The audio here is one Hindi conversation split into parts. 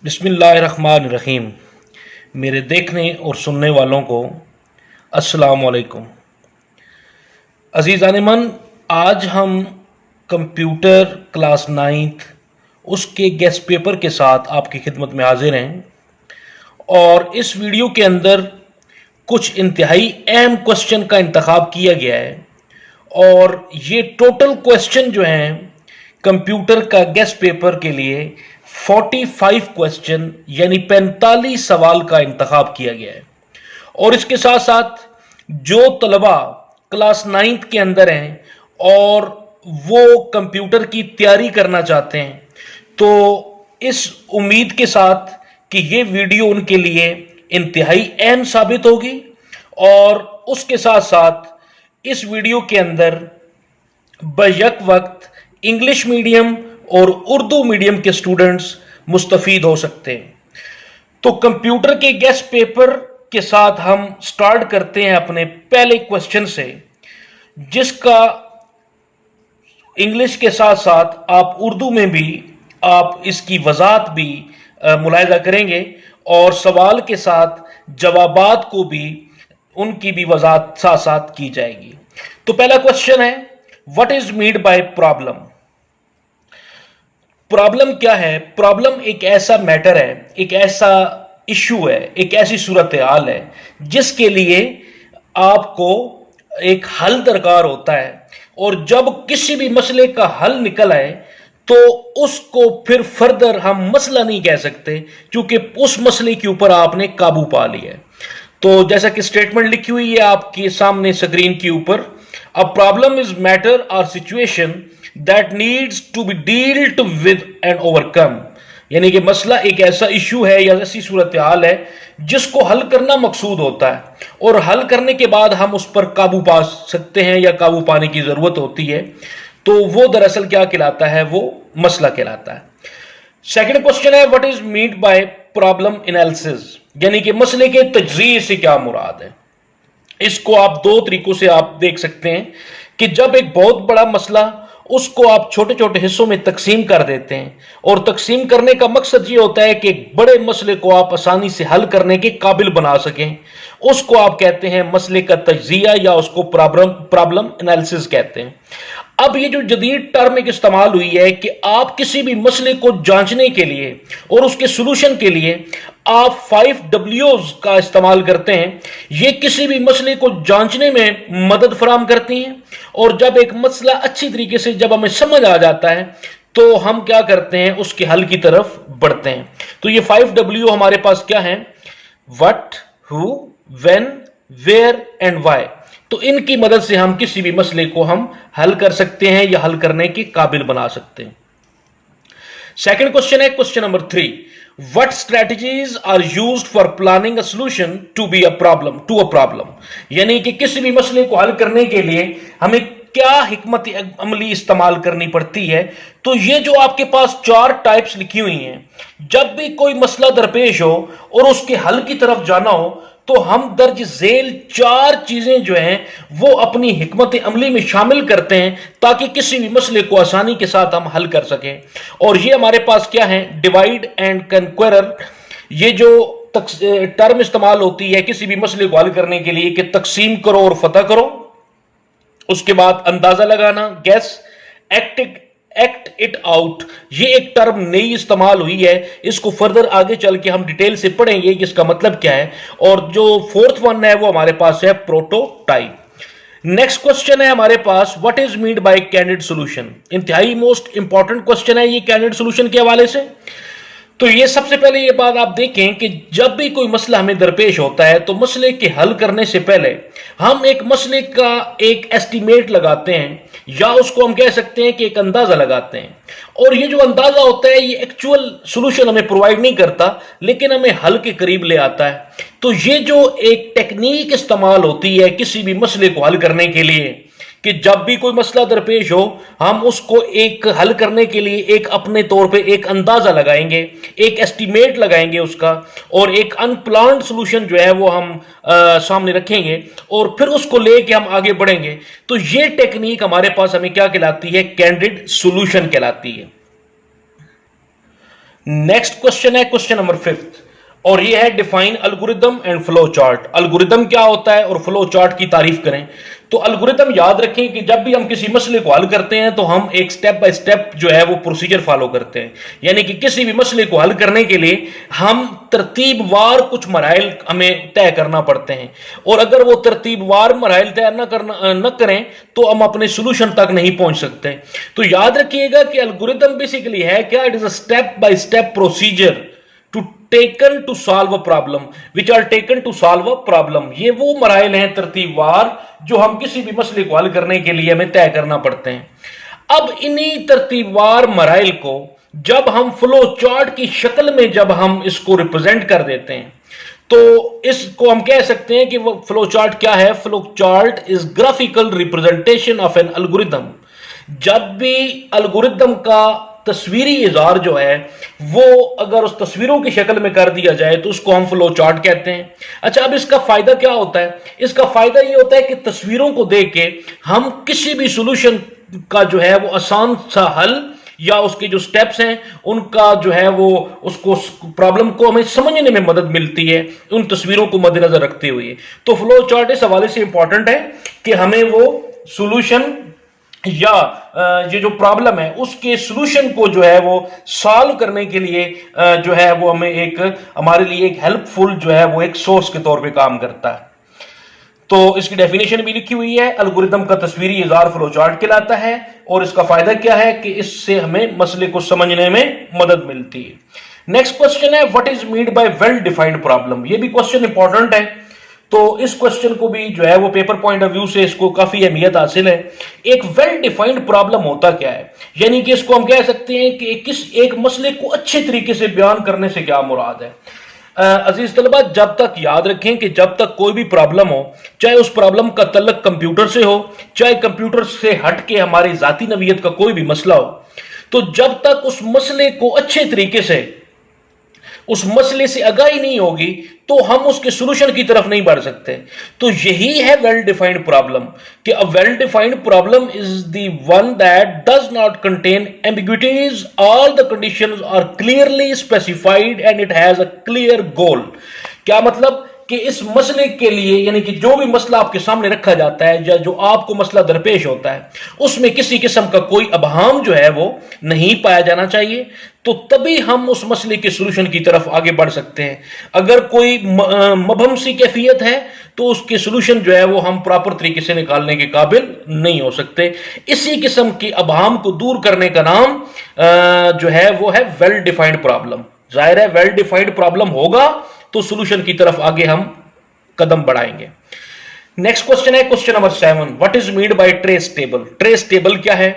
बिस्मिल्लाहिर्रहमानिर्रहीम। मेरे देखने और सुनने वालों को अस्सलाम वालेकुम। अज़ीज़ान मन, आज हम कंप्यूटर क्लास 9th उसके गेस्ट पेपर के साथ आपकी खिदमत में हाजिर हैं और इस वीडियो के अंदर कुछ इंतहाई अहम क्वेश्चन का इंतखाब किया गया है और ये टोटल क्वेश्चन जो हैं कंप्यूटर का गेस्ट पेपर के लिए 45 क्वेश्चन यानी 45 सवाल का इंतखाब किया गया है। और इसके साथ साथ जो तलबा क्लास 9th के अंदर हैं और वो कंप्यूटर की तैयारी करना चाहते हैं, तो इस उम्मीद के साथ कि ये वीडियो उनके लिए इंतहाई अहम साबित होगी और उसके साथ साथ इस वीडियो के अंदर बैक वक्त इंग्लिश मीडियम और उर्दू मीडियम के स्टूडेंट्स मुस्तफीद हो सकते हैं। तो कंप्यूटर के गेस्ट पेपर के साथ हम स्टार्ट करते हैं अपने पहले क्वेश्चन से, जिसका इंग्लिश के साथ साथ आप उर्दू में भी आप इसकी वजाहत भी मुलाहिजा करेंगे और सवाल के साथ जवाबात को भी उनकी भी वजाहत साथ साथ की जाएगी। तो पहला क्वेश्चन है, what is meant bye problem. Problem क्या है? प्रॉब्लम एक ऐसा मैटर है, एक ऐसा इशू है, एक ऐसी सूरत हाल है जिसके लिए आपको एक हल दरकार होता है और जब किसी भी मसले का हल निकल आए तो उसको फिर फर्दर हम मसला नहीं कह सकते, क्योंकि उस मसले के ऊपर आपने काबू पा लिया है। तो जैसा कि स्टेटमेंट लिखी हुई है आपके सामने स्क्रीन के ऊपर, अ प्रॉब्लम इज मैटर और situation that needs to be dealt with and overcome. यानी कि मसला एक ऐसा इशू है या ऐसी सूरत हाल है जिसको हल करना मकसूद होता है और हल करने के बाद हम उस पर काबू पा सकते हैं या काबू पाने की जरूरत होती है, तो वो दरअसल क्या कहलाता है? वो मसला कहलाता है। सेकंड क्वेश्चन है, what is meant bye problem analysis. यानी कि मसले के तजज़िये से क्या मुराद है। इसको आप दो तरीकों से आप देख सकते हैं कि जब एक बहुत बड़ा मसला उसको आप छोटे छोटे हिस्सों में तकसीम कर देते हैं और तकसीम करने का मकसद ये होता है कि एक बड़े मसले को आप आसानी से हल करने के काबिल बना सकें, उसको आप कहते हैं मसले का तज्जिया या उसको प्रॉब्लम एनालिसिस कहते हैं। अब ये जो जदीद टर्म एक इस्तेमाल हुई है कि आप किसी भी मसले को जांचने के लिए और उसके सोल्यूशन के लिए आप 5 W's का इस्तेमाल करते हैं। ये किसी भी मसले को जांचने में मदद फराम करती हैं और जब एक मसला अच्छी तरीके से जब हमें समझ आ जाता है तो हम क्या करते हैं? उसके हल की तरफ बढ़ते हैं। तो ये 5 W हमारे पास क्या है? What, who, when, where and why. तो इनकी मदद से हम किसी भी मसले को हम हल कर सकते हैं या हल करने के काबिल बना सकते हैं। सेकंड क्वेश्चन है, question number 3, what strategies are used for planning a solution to be a problem. यानी कि किसी भी मसले को हल करने के लिए हमें क्या हिकमत अमली इस्तेमाल करनी पड़ती है। तो ये जो आपके पास 4 टाइप्स लिखी हुई हैं, जब भी कोई मसला दरपेश हो और उसके हल की तरफ जाना हो तो हम दर्ज झेल 4 चीजें जो हैं वो अपनी हिकमत अमली में शामिल करते हैं ताकि किसी भी मसले को आसानी के साथ हम हल कर सकें। और ये हमारे पास क्या है? Divide and conqueror. ये जो टर्म इस्तेमाल होती है किसी भी मसले को हल करने के लिए कि तकसीम करो और फतह करो, उसके बाद अंदाजा लगाना, गैस, एक्ट इट आउट। ये एक टर्म नई इस्तेमाल हुई है, इसको फर्दर आगे चल के हम डिटेल से पढ़ेंगे कि इसका मतलब क्या है। और जो फोर्थ वन है वो हमारे पास है प्रोटोटाइप। नेक्स्ट क्वेश्चन है हमारे पास, what is meant by candid solution. इंतहाई मोस्ट इंपॉर्टेंट क्वेश्चन है ये कैंडिड सॉल्यूशन के हवाले से। तो ये सबसे पहले ये बात आप देखें कि जब भी कोई मसला हमें दरपेश होता है तो मसले के हल करने से पहले हम एक मसले का एक एस्टीमेट लगाते हैं या उसको हम कह सकते हैं कि एक अंदाजा लगाते हैं। और ये जो अंदाजा होता है ये एक्चुअल सॉल्यूशन हमें प्रोवाइड नहीं करता लेकिन हमें हल के करीब ले आता है। तो ये जो एक टेक्निक इस्तेमाल होती है किसी भी मसले को हल करने के लिए कि जब भी कोई मसला दरपेश हो हम उसको एक हल करने के लिए एक अपने तौर पे एक अंदाजा लगाएंगे, एक एस्टीमेट लगाएंगे उसका, और एक अनप्लान्ड सॉल्यूशन जो है वो हम सामने रखेंगे और फिर उसको लेके हम आगे बढ़ेंगे। तो ये टेक्निक हमारे पास हमें क्या कहलाती है? कैंडिड सॉल्यूशन कहलाती है। नेक्स्ट क्वेश्चन है क्वेश्चन नंबर 5 और ये है define algorithm and flow chart. Algorithm क्या होता है और फ्लो चार्ट की तारीफ करें। तो अल्गोरिदम याद रखें कि जब भी हम किसी मसले को हल करते हैं तो हम एक स्टेप बाय स्टेप जो है वो प्रोसीजर फॉलो करते हैं, यानी कि किसी भी मसले को हल करने के लिए हम तरतीबवार कुछ मराइल हमें तय करना पड़ते हैं, और अगर वो तरतीबवार मराइल तय न करें तो हम अपने सोल्यूशन तक नहीं पहुंच सकते। तो याद रखिएगा कि अल्गोरिदम बेसिकली है क्या, it is a step by step procedure taken to solve a problem, which are taken to solve a problem. ये वो मराइल हैं तरतीबवार जो हम किसी भी मसले को हल करने के लिए हमें तय करना पड़ते हैं। अब इन्हीं तरतीबवार मराइल को जब हम फ्लो चार्ट की शक्ल में जब हम इसको रिप्रेजेंट कर देते हैं तो इसको हम कह सकते हैं कि वो फ्लो चार्ट क्या है। Flow chart is graphical representation of N algorithm. जब भी एल्गोरिदम का तस्वीरी इज़हार जो है वो अगर उस तस्वीरों की शक्ल में कर दिया जाए तो उसको हम फ्लो चार्ट कहते हैं। अच्छा, अब इसका फायदा क्या होता है? इसका फायदा ये होता है कि तस्वीरों को देख के हम किसी भी सॉल्यूशन का जो है वो आसान सा हल या उसके जो स्टेप्स हैं उनका जो है वो उसको प्रॉब्लम को हमें समझने में मदद मिलती है उन तस्वीरों को मद्देनजर रखते हुए। तो फ्लो चार्ट इस हवाले से इंपॉर्टेंट है कि हमें वो सॉल्यूशन या ये जो प्रॉब्लम है उसके सॉल्यूशन को जो है वो सॉल्व करने के लिए जो है वो हमें एक हमारे लिए एक हेल्पफुल जो है वो एक सोर्स के तौर पे काम करता है। तो इसकी डेफिनेशन भी लिखी हुई है, एल्गोरिदम का तस्वीरी इज़हार फ्लो चार्ट कहलाता है और इसका फायदा क्या है कि इससे हमें मसले को समझने में मदद मिलती है। नेक्स्ट क्वेश्चन है what is meant bye well defined problem. ये भी क्वेश्चन इंपॉर्टेंट है, तो इस क्वेश्चन को भी जो है वो पेपर पॉइंट ऑफ व्यू से इसको काफी अहमियत हासिल है। एक वेल डिफाइंड प्रॉब्लम होता क्या है, यानी कि इसको हम कह सकते हैं कि एक मसले को अच्छे तरीके से बयान करने से क्या मुराद है। अजीज तलबा, जब तक याद रखें कि जब तक कोई भी प्रॉब्लम हो, चाहे उस प्रॉब्लम का तल्लुक कंप्यूटर से हो, चाहे कंप्यूटर से हट के हमारी जाती नवीयत का कोई भी मसला हो, तो जब तक उस मसले को अच्छे तरीके से उस मसले से आगाही नहीं होगी तो हम उसके सॉल्यूशन की तरफ नहीं बढ़ सकते। तो यही है वेल डिफाइंड प्रॉब्लम कि a well defined problem is the one that does not contain ambiguities, all the conditions are clearly specified and it has a clear goal. क्या मतलब कि इस मसले के लिए, यानी कि जो भी मसला आपके सामने रखा जाता है या जो आपको मसला दरपेश होता है उसमें किसी किस्म का कोई अबहाम जो है वो नहीं पाया जाना चाहिए, तो तभी हम उस मसले के सॉल्यूशन की तरफ आगे बढ़ सकते हैं। अगर कोई मबहम सी कैफियत है तो उसके सॉल्यूशन जो है वो हम प्रॉपर तरीके से निकालने के काबिल नहीं हो सकते। इसी किस्म के अबहाम को दूर करने का नाम जो है वो है वेल डिफाइंड प्रॉब्लम। जाहिर है वेल डिफाइंड प्रॉब्लम होगा तो सॉल्यूशन की तरफ आगे हम कदम बढ़ाएंगे। नेक्स्ट क्वेश्चन है question number 7 what is meant bye trace table. Trace table क्या है?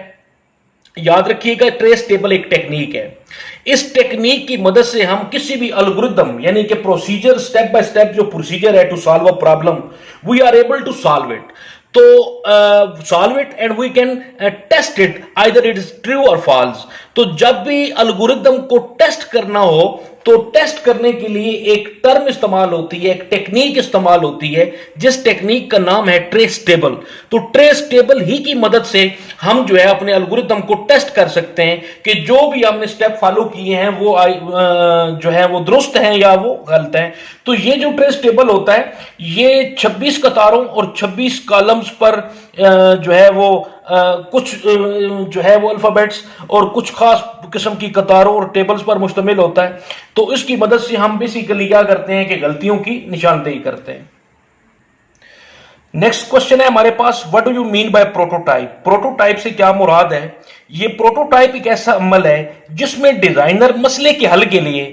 याद रखिएगा ट्रेस टेबल एक टेक्निक है। इस टेक्निक की मदद से हम किसी भी एल्गोरिदम यानी कि प्रोसीजर, स्टेप बाय स्टेप जो प्रोसीजर है to solve a problem, we are able to solve it. तो solve it and we can test it either it is true और फॉल्स। तो जब भी एल्गोरिदम को टेस्ट करना हो तो टेस्ट करने के लिए एक टर्म इस्तेमाल होती है, एक टेक्निक इस्तेमाल होती है जिस टेक्निक का नाम है ट्रेस टेबल। तो ट्रेस टेबल ही की मदद से हम जो है अपने एल्गोरिदम को टेस्ट कर सकते हैं कि जो भी हमने स्टेप फॉलो किए हैं वो जो है वो दुरुस्त हैं या वो गलत हैं। तो ये जो ट्रेस टेबल होता है ये 26 कतारों और 26 कॉलम्स पर जो है वो कुछ जो है वो अल्फाबेट्स और कुछ खास किस्म की कतारों और टेबल्स पर मुश्तमिल होता है। तो इसकी मदद से हम बेसिकली क्या करते हैं कि गलतियों की निशानदेही करते हैं। नेक्स्ट क्वेश्चन है हमारे पास what do you mean by prototype. Prototype से क्या मुराद है? ये प्रोटोटाइप एक ऐसा अमल है जिसमें डिजाइनर मसले के हल के लिए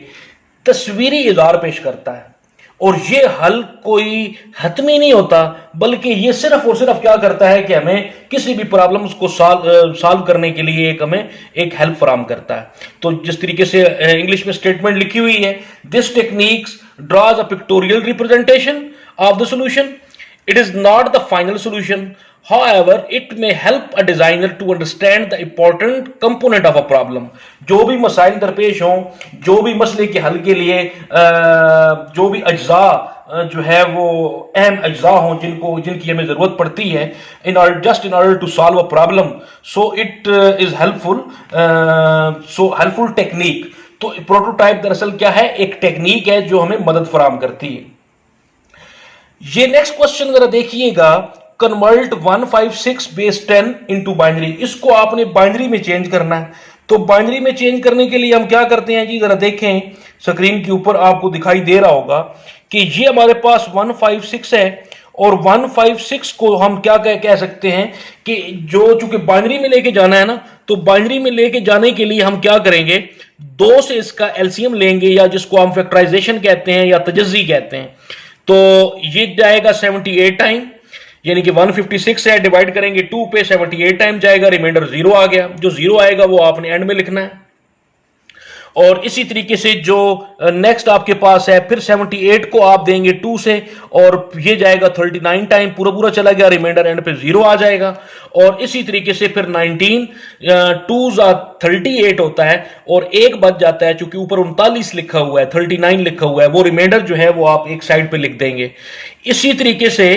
तस्वीरी इज़हार पेश करता है, और ये हल कोई हतमी नहीं होता बल्कि ये सिर्फ और सिर्फ क्या करता है कि हमें किसी भी प्रॉब्लम्स को सॉल्व करने के लिए हमें एक हेल्प फराहम करता है। तो जिस तरीके से इंग्लिश में स्टेटमेंट लिखी हुई है, this techniques draws a pictorial representation of the solution, it is not the final solution, however it may help a designer to understand the important component of a problem। जो भी मसाइल दरपेश हों, जो भी मसले के हल के लिए जो भी अज्जा जो है वो अहम अज्जा हों जिनकी हमें जरूरत पड़ती है in order to solve a problem, so it is helpful technique. तो प्रोटोटाइप दरअसल क्या है, एक टेक्निक है जो हमें मदद फराहम करती है। ये नेक्स्ट क्वेश्चन जरा देखिएगा, कन्वर्ट 156 बेस 10 इंटू बाइनरी। इसको आपने बाइनरी में चेंज करना है। तो बाइनरी में चेंज करने के लिए हम क्या करते हैं जी, जरा देखें स्क्रीन के ऊपर आपको दिखाई दे रहा होगा कि ये हमारे पास 156 है और 156 को हम क्या कह सकते हैं कि जो चूंकि बाइनरी में लेके जाना है ना, तो बाइनरी में लेके जाने के लिए हम क्या करेंगे, 2 से इसका एलसीएम लेंगे या जिसको हम फैक्टराइजेशन कहते हैं या तजज़ी कहते हैं। तो ये जाएगा 78 टाइम, यानी कि 156 है, डिवाइड करेंगे 2 पे, 78 टाइम जाएगा, रिमाइंडर 0 आ गया। जो 0 आएगा वो आपने एंड में लिखना है। और इसी तरीके से जो नेक्स्ट आपके पास है, फिर 78 को आप देंगे 2 से और ये जाएगा 39 टाइम, पूरा पूरा चला गया, रिमाइंडर एंड पे 0 आ जाएगा। और इसी तरीके से फिर 19 2 38 होता है और एक बच जाता है, चूंकि ऊपर 39 लिखा हुआ है, 39 लिखा हुआ है, वो रिमाइंडर जो है वो आप एक साइड पे लिख देंगे। इसी तरीके से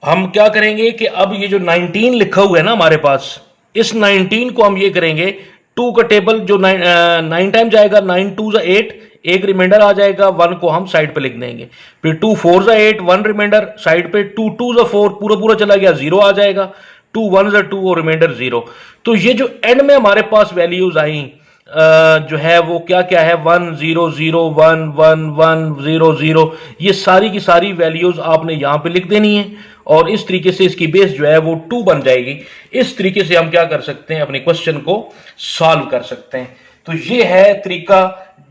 हम क्या करेंगे कि अब ये जो 19 लिखा हुआ है ना हमारे पास, इस 19 को हम ये करेंगे, 2 का टेबल जो 9 टाइम जाएगा, 9 2 8, एक रिमाइंडर आ जाएगा, 1 को हम साइड पे लिख देंगे। फिर 2 4 8, 1 रिमाइंडर साइड पे, 2 2 4, पूरा पूरा चला गया, 0 आ जाएगा, 2 1 2 और रिमाइंडर 0। तो ये जो एंड में हमारे पास वैल्यूज आई जो है वो क्या क्या है, 1 0 0 1 1 1 0 0, ये सारी की सारी वैल्यूज आपने यहां पे लिख देनी है और इस तरीके से इसकी बेस जो है वो 2 बन जाएगी। इस तरीके से हम क्या कर सकते हैं, अपने क्वेश्चन को सॉल्व कर सकते हैं। तो ये है तरीका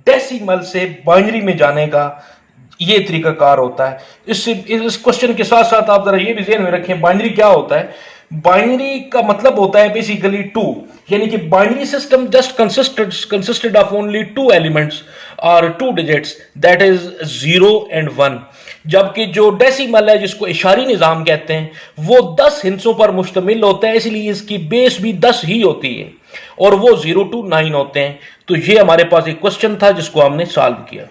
डेसिमल से बाइनरी में जाने का, ये तरीका कार होता है। इस क्वेश्चन के साथ साथ आप जरा ये भी ध्यान में रखें, बाइनरी क्या होता है। बाइनरी का मतलब होता है बेसिकली 2, यानी कि binary system just consisted of only 2 elements और 2 डिजिट्स, दैट इज 0 and 1। जबकि जो डेसिमल है, जिसको इशारी निजाम कहते हैं, वो 10 हिस्सों पर मुश्तमिल होता है, इसलिए इसकी बेस भी 10 ही होती है और वो 0 to 9 होते हैं। तो ये हमारे पास एक क्वेश्चन था जिसको हमने सॉल्व किया।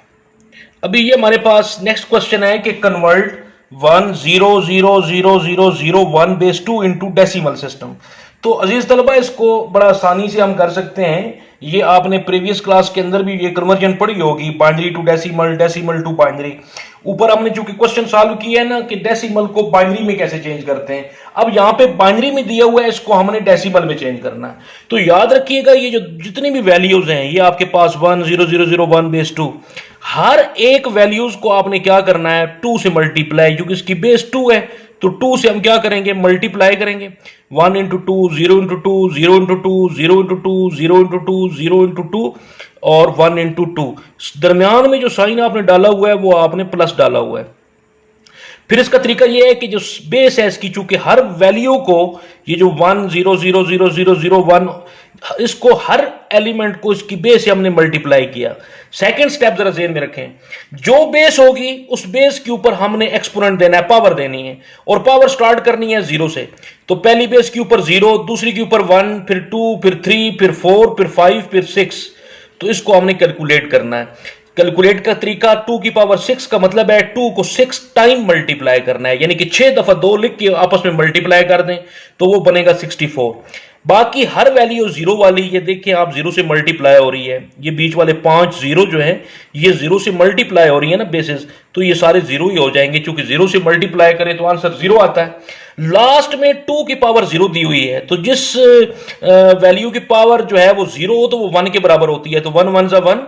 अभी ये हमारे पास नेक्स्ट क्वेश्चन है कि convert 1 0 0 0 0 0 1 base 2 into decimal system. तो अजीज तलबा, इसको बड़ा आसानी से हम कर सकते हैं। ये आपने प्रीवियस क्लास के अंदर भी ये कन्वर्जन पढ़ी होगी, binary to decimal, decimal to binary. ऊपर हमने चूंकि क्वेश्चन सॉल्व किया है ना कि डेसिमल को बाइनरी में कैसे चेंज करते हैं, अब यहां पे बाइनरी में दिया हुआ है, इसको हमने डेसिमल में चेंज करना है। तो याद रखिएगा, ये जो जितनी भी वैल्यूज हैं, ये आपके पास 1 0 0 0 1 बेस 2, हर एक वैल्यूज को आपने क्या करना है, 2 से मल्टीप्लाई, क्योंकि इसकी बेस 2 है तो 2 से हम क्या करेंगे, मल्टीप्लाई करेंगे। 1 into 2 0 into 2 0 into 2 0 into 2 0 into 2 0 into 2 और 1 इंटू 2। दरमियान में जो साइन आपने डाला हुआ है वो आपने प्लस डाला हुआ है। फिर इसका तरीका ये है कि जो बेस है इसकी, चूंकि हर वैल्यू को, ये जो 1 0 0 0 0 0 1, इसको हर एलिमेंट को इसकी बेस से हमने मल्टीप्लाई किया। सेकंड स्टेप जरा ज़हन में रखें, जो बेस होगी उस बेस के ऊपर हमने एक्सपोनेंट देना है, पावर देनी है, और पावर स्टार्ट करनी है 0 से। तो पहली बेस के ऊपर 0, दूसरी के ऊपर 1, फिर 2, फिर 3, फिर 4, फिर 5, फिर 6। तो इसको हमने कैलकुलेट करना है। कैलकुलेट का तरीका, 2 की पावर 6 का मतलब है 2 को 6 टाइम मल्टीप्लाई करना है, यानी कि 6 दफा 2 लिख के आपस में मल्टीप्लाई कर दें तो वो बनेगा 64। बाकी हर वैल्यू 0 वाली, ये देखिए आप 0 से मल्टीप्लाई हो रही है, ये बीच वाले 5 0 जो है ये 0 से मल्टीप्लाई हो रही है ना बेसिस, तो ये सारे 0 ही हो जाएंगे, क्योंकि 0 से मल्टीप्लाई करें तो आंसर 0 आता है। लास्ट में 2 की पावर 0 दी हुई है, तो जिस वैल्यू की पावर जो है वो 0 हो तो वो 1 के बराबर होती है, तो 1 1 सा 1,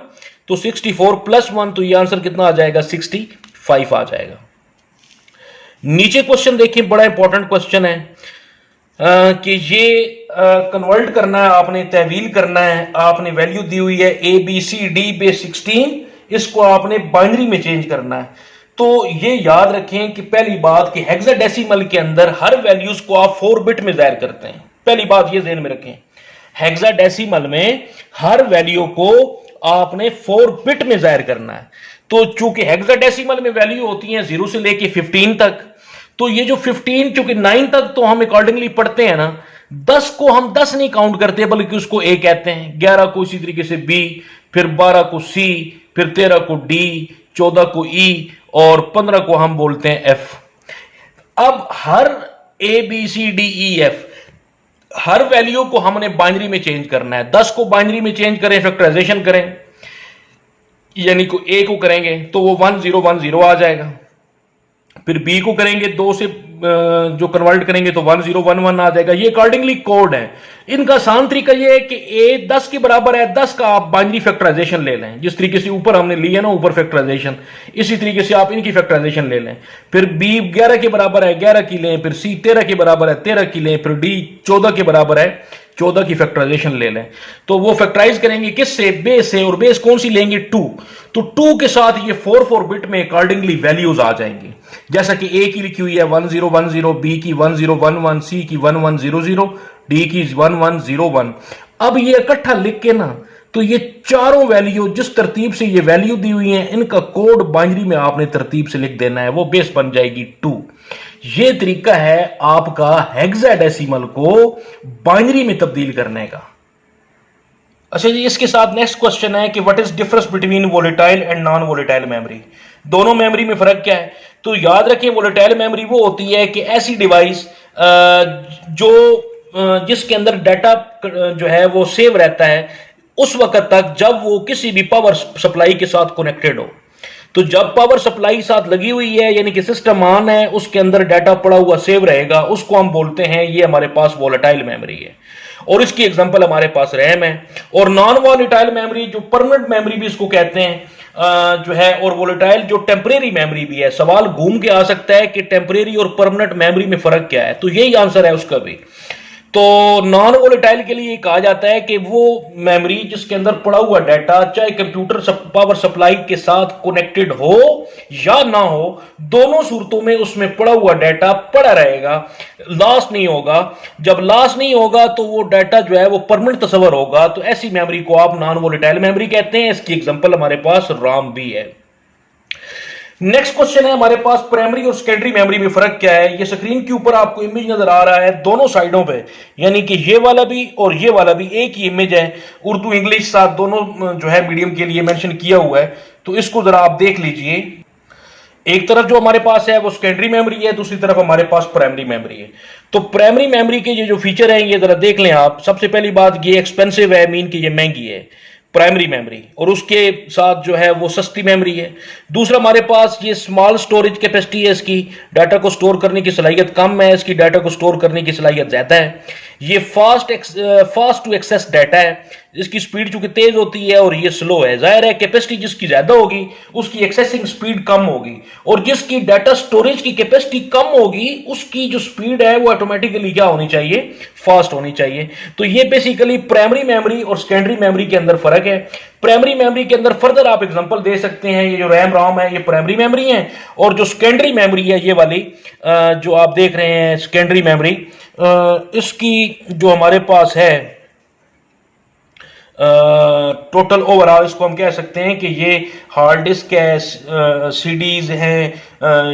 तो 64 प्लस 1, तो ये आंसर कितना आ जाएगा, 65 आ जाएगा। नीचे क्वेश्चन देखिए, बड़ा इंपॉर्टेंट क्वेश्चन है कि ये कन्वर्ट करना है, आपने तहवील करना है। आपने वैल्यू दी हुई है ABCD बेस 16, इसको आपने बाइनरी में चेंज करना है। तो ये याद रखें कि पहली बात कि हेक्साडेसिमल के अंदर हर वैल्यूज को आप 4 बिट में जाहिर करते हैं। पहली बात ये ध्यान में रखें, हेक्साडेसिमल में हर वैल्यू को आपने 4 बिट में जाहिर करना है। तो चूंकि हेक्साडेसिमल में वैल्यू होती है 0 से लेके 15 तक, तो ये जो 15 चूंकि 9 तक तो हम अकॉर्डिंगली पढ़ते हैं ना, 10 को हम 10 नहीं काउंट करते बल्कि उसको A कहते हैं, 11 को इसी तरीके से B, फिर 12 को C, फिर 13 को D, 14 को E और 15 को हम बोलते हैं F। अब हर ABCDEF हर वैल्यू को हमने बाइनरी में चेंज करना है। 10 को बाइनरी में चेंज करें, फैक्टराइजेशन करें, यानी को ए को करेंगे तो वो 1010 आ जाएगा। फिर बी को करेंगे 2 से जो कन्वर्ट करेंगे तो 1011 आ जाएगा। ये अकॉर्डिंगली कोड है। इनका आसान तरीका ये है कि ए 10 के बराबर है, 10 का आप बाइनरी फैक्टराइजेशन ले लें, जिस तरीके से ऊपर हमने लिया ना ऊपर फैक्टराइजेशन, इसी तरीके से आप इनकी फैक्टराइजेशन ले लें। फिर बी 11 के बराबर है, 11 की लें। फिर सी 13 के बराबर है, 13 की लें। फिर डी 14 के बराबर है, 14 की फैक्टराइजेशन ले लें। तो वो फैक्टराइज करेंगे किससे? बेस से। और बेस कौन सी लेंगे? 2। तो 2 के साथ ये 4 बिट में अकॉर्डिंगली वैल्यूज आ जाएंगी, जैसा कि ए की लिखी हुई है 1010, बी की 1011, सी की 1100, डी की 1101। अब ये इकट्ठा लिख के ना, तो ये चारों वैल्यू जिस तरतीब से ये वैल्यू दी हुई है, इनका कोड बाइनरी में आपने तरतीब से लिख देना है, वो बेस बन जाएगी 2। ये तरीका है आपका हेक्साडेसिमल को बाइनरी में तब्दील करने का। अच्छा जी, इसके साथ नेक्स्ट क्वेश्चन है कि what is difference between volatile and non volatile memory. दोनों मेमोरी में फर्क क्या है? तो याद रखें, वोलेटाइल मेमोरी वो होती है कि ऐसी डिवाइस जिसके अंदर डाटा जो है वो सेव रहता है उस वक्त तक जब वो किसी भी पावर सप्लाई के साथ कनेक्टेड हो। तो जब पावर सप्लाई साथ लगी हुई है, यानी कि सिस्टम ऑन है, उसके अंदर डाटा पड़ा हुआ सेव रहेगा, उसको हम बोलते हैं ये हमारे पास वोलेटाइल मेमोरी है। और इसकी एग्जांपल हमारे पास रैम है। और नॉन वोलेटाइल मेमोरी जो परमानेंट मेमोरी भी इसको कहते हैं जो है, और वोलेटाइल जो टेम्परेरी मेमोरी भी है। सवाल घूम के आ सकता है कि टेम्परेरी और परमानेंट मेमोरी में फर्क क्या है, तो यही आंसर है उसका भी। तो नॉन वोलेटाइल के लिए कहा जाता है कि वो मेमोरी जिसके अंदर पड़ा हुआ डाटा चाहे कंप्यूटर पावर सप्लाई के साथ कनेक्टेड हो या ना हो, दोनों सूरतों में उसमें पड़ा हुआ डाटा पड़ा रहेगा, लॉस नहीं होगा। जब लॉस नहीं होगा तो वो डाटा जो है वो परमानेंट तस्वर होगा। तो ऐसी मेमोरी को आप नॉन वोलेटाइल मेमोरी कहते हैं। इसकी एग्जांपल हमारे पास रॉम भी है। नेक्स्ट क्वेश्चन है हमारे पास, प्राइमरी और सेकेंडरी मेमोरी में फर्क क्या है। ये स्क्रीन के ऊपर आपको इमेज नजर आ रहा है दोनों साइडों पे, यानी कि ये वाला भी और ये वाला भी एक ही इमेज है। उर्दू इंग्लिश साथ दोनों जो है मीडियम के लिए मेंशन किया हुआ है, तो इसको जरा आप देख लीजिए। एक तरफ जो हमारे पास है वो सेकेंडरी मेमोरी है, दूसरी तरफ हमारे पास प्राइमरी मेमोरी है। तो प्राइमरी मेमोरी के ये जो फीचर है ये जरा देख लें आप। सबसे पहली बात, ये एक्सपेंसिव है, मीन कि ये महंगी है प्राइमरी मेमोरी, और उसके साथ जो है वो सस्ती मेमोरी है। दूसरा, हमारे पास ये स्मॉल स्टोरेज कैपेसिटी है, इसकी डाटा को स्टोर करने की सलाहियत कम है, इसकी डाटा को स्टोर करने की सलाहियत ज्यादा है। ये फास्ट टू एक्सेस डाटा है, इसकी स्पीड चूंकि तेज होती है और ये स्लो है। जाहिर है कैपेसिटी जिसकी ज्यादा होगी उसकी एक्सेसिंग स्पीड कम होगी, और जिसकी डाटा स्टोरेज की कैपेसिटी कम होगी उसकी जो स्पीड है वो ऑटोमेटिकली क्या होनी चाहिए? फास्ट होनी चाहिए। तो ये बेसिकली प्राइमरी मेमोरी और सेकेंडरी मेमोरी के अंदर फर्क है। प्राइमरी मेमोरी के अंदर फर्दर आप एग्जांपल दे सकते हैं, ये जो रैम रोम है ये प्राइमरी मेमोरी है, और जो सेकेंडरी मेमोरी है ये वाली जो आप देख रहे हैं सेकेंडरी मेमोरी, इसकी जो हमारे पास है टोटल ओवरऑल इसको हम कह सकते हैं कि ये हार्ड डिस्क है, सीडीज हैं,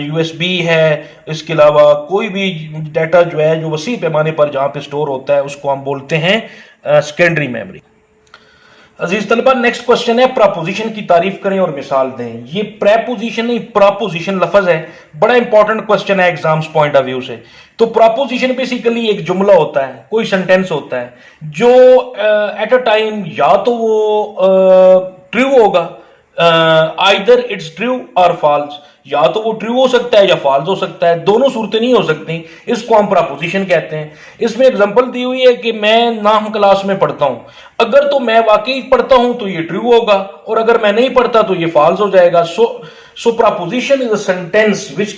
यूएसबी है, इसके अलावा कोई भी डाटा जो है जो वसी पैमाने पर जहां पे स्टोर होता है उसको हम बोलते हैं सेकेंडरी मेमोरी। अजीज तलबा, नेक्स्ट क्वेश्चन है, प्रपोजिशन की तारीफ करें और मिसाल दें। ये प्रेपोजिशन नहीं प्रपोजिशन लफ्ज है, बड़ा इंपॉर्टेंट क्वेश्चन है एग्जाम्स पॉइंट ऑफ व्यू से। तो प्रपोजिशन बेसिकली एक जुमला होता है, कोई सेंटेंस होता है जो एट अ टाइम या तो वो ट्रू होगा, आइदर इट्स ट्रू और फॉल्स, या तो वो ट्रू हो सकता है या फॉल्स हो सकता है, दोनों सूरतें नहीं हो सकती, इसको हम प्रपोजिशन कहते हैं। इसमें एग्जांपल दी हुई है कि मैं नाम क्लास में पढ़ता हूं, अगर तो मैं वाकई पढ़ता हूं तो ये ट्रू होगा, और अगर मैं नहीं पढ़ता तो ये फॉल्स हो जाएगा। So proposition is a sentence which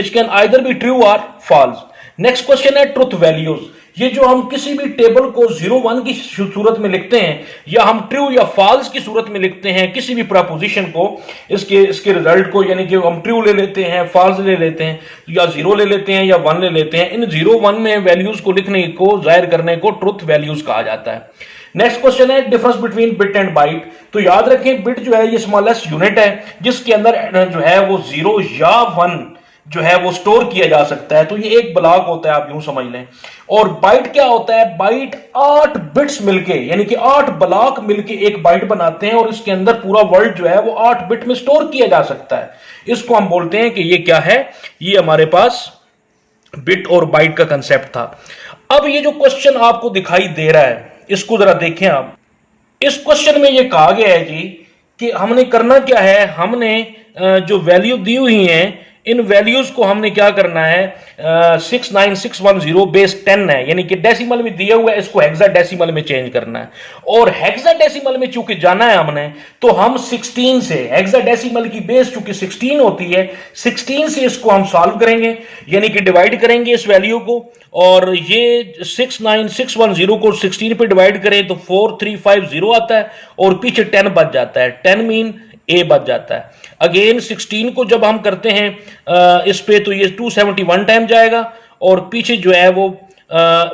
can either be true और फॉल्स। नेक्स्ट क्वेश्चन है ट्रुथ वैल्यूज। ये जो हम किसी भी टेबल को 0 1 की सूरत में लिखते हैं या हम ट्रू या फॉल्स की सूरत में लिखते हैं किसी भी प्रपोजिशन को, इसके रिजल्ट को, यानी कि हम ट्रू ले लेते हैं, फॉल्स ले लेते हैं, या 0 ले लेते हैं या 1 ले लेते हैं, इन 0 1 में वैल्यूज को लिखने को, जाहिर करने को ट्रुथ वैल्यूज कहा जाता है। नेक्स्ट क्वेश्चन है difference between bit and byte. तो याद रखें बिट जो है ये स्मॉलेस्ट यूनिट है जिसके अंदर जो है वो 0 या 1 जो है वो स्टोर किया जा सकता है, तो ये एक ब्लॉक होता है, आप यूं समझ लें। और बाइट क्या होता है? बाइट 8 बिट्स मिलके, यानी कि 8 ब्लॉक मिलके एक बाइट बनाते हैं, और इसके अंदर पूरा वर्ड जो है वो 8 बिट में स्टोर किया जा सकता है। इसको हम बोलते हैं कि ये क्या है? ये हमारे पास बिट और बाइट का कंसेप्ट था। अब ये जो क्वेश्चन आपको दिखाई दे रहा है, इसको जरा देखें आप। इस क्वेश्चन में ये कहा गया है जी कि हमने करना क्या है, हमने जो वैल्यू दी हुई है, इन वैल्यूज को हमने क्या करना है, 69610 बेस 10 है, यानी कि डेसिमल में दिया हुआ है, इसको हेक्साडेसिमल में चेंज करना है। और हेक्साडेसिमल में चूंकि जाना है हमने, तो हम 16 से, हेक्साडेसिमल की बेस चूंकि 16 होती है, 16 से इसको हम सॉल्व करेंगे, यानी कि डिवाइड करेंगे इस वैल्यू को। और ये 69610 को 16 पे डिवाइड करें तो 4350 आता है, और पीछे 10 बच जाता है, 10 मीन ए बच जाता है। अगेन 16 को जब हम करते हैं इस पे, तो ये 271 टाइम जाएगा, और पीछे जो है वो